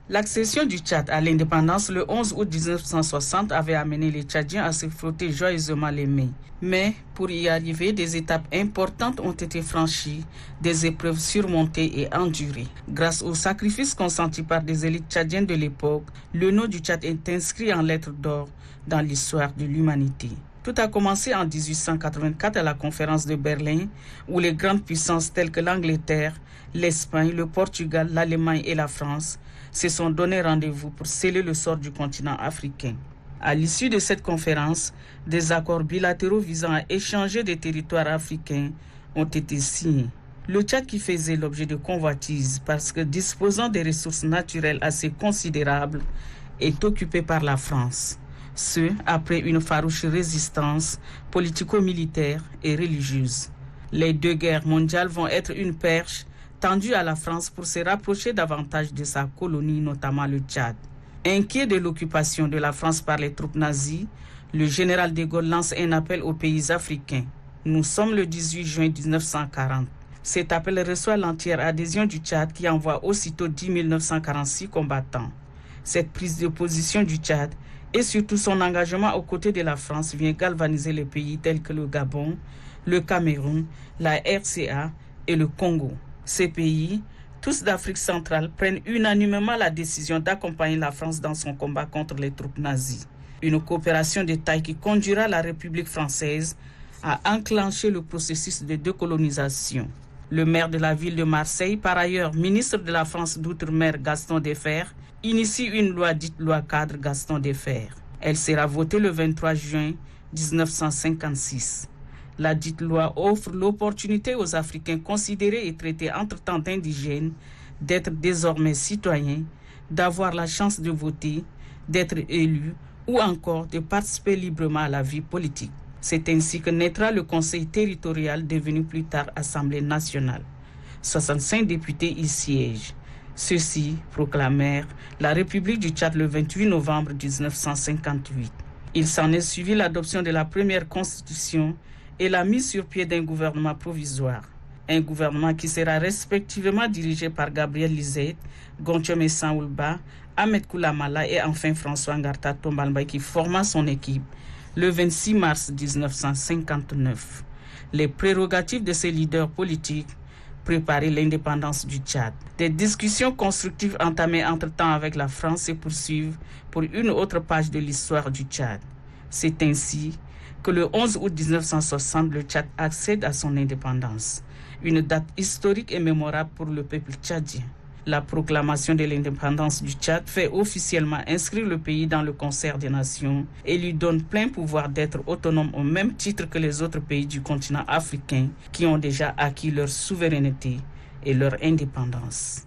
L'accession du Tchad à l'indépendance le 11 août 1960 avait amené les Tchadiens à se frotter joyeusement les mains. Mais pour y arriver, des étapes importantes ont été franchies, des épreuves surmontées et endurées. Grâce aux sacrifices consentis par des élites tchadiennes de l'époque, le nom du Tchad est inscrit en lettres d'or dans l'histoire de l'humanité. Tout a commencé en 1884 à la conférence de Berlin, où les grandes puissances telles que l'Angleterre, l'Espagne, le Portugal, l'Allemagne et la France se sont donné rendez-vous pour sceller le sort du continent africain. À l'issue de cette conférence, des accords bilatéraux visant à échanger des territoires africains ont été signés. Le Tchad, qui faisait l'objet de convoitises parce que disposant des ressources naturelles assez considérables, est occupé par la France. Ce, après une farouche résistance politico-militaire et religieuse. Les deux guerres mondiales vont être une perche tendue à la France pour se rapprocher davantage de sa colonie, notamment le Tchad. Inquiet de l'occupation de la France par les troupes nazies, le général de Gaulle lance un appel aux pays africains. Nous sommes le 18 juin 1940. Cet appel reçoit l'entière adhésion du Tchad qui envoie aussitôt 10 946 combattants. Cette prise de position du Tchad et surtout son engagement aux côtés de la France vient galvaniser les pays tels que le Gabon, le Cameroun, la RCA et le Congo. Ces pays, tous d'Afrique centrale, prennent unanimement la décision d'accompagner la France dans son combat contre les troupes nazies. Une coopération de taille qui conduira la République française à enclencher le processus de décolonisation. Le maire de la ville de Marseille, par ailleurs ministre de la France d'Outre-mer Gaston Defferre, initie une loi dite loi cadre Gaston Defferre. Elle sera votée le 23 juin 1956. La dite loi offre l'opportunité aux Africains considérés et traités entre-temps d'indigènes d'être désormais citoyens, d'avoir la chance de voter, d'être élus ou encore de participer librement à la vie politique. C'est ainsi que naîtra le Conseil territorial devenu plus tard Assemblée nationale. 65 députés y siègent. Ceux-ci proclamèrent la République du Tchad le 28 novembre 1958. Il s'en est suivi l'adoption de la première constitution et la mise sur pied d'un gouvernement provisoire. Un gouvernement qui sera respectivement dirigé par Gabriel Lizet, Gonthiom Saoulba, Ahmed Koulamala et enfin François Ngarta Tombalbaye qui forma son équipe le 26 mars 1959. Les prérogatives de ces leaders politiques, préparer l'indépendance du Tchad. Des discussions constructives entamées entre-temps avec la France se poursuivent pour une autre page de l'histoire du Tchad. C'est ainsi que le 11 août 1960, le Tchad accède à son indépendance. Une date historique et mémorable pour le peuple tchadien. La proclamation de l'indépendance du Tchad fait officiellement inscrire le pays dans le concert des nations et lui donne plein pouvoir d'être autonome au même titre que les autres pays du continent africain qui ont déjà acquis leur souveraineté et leur indépendance.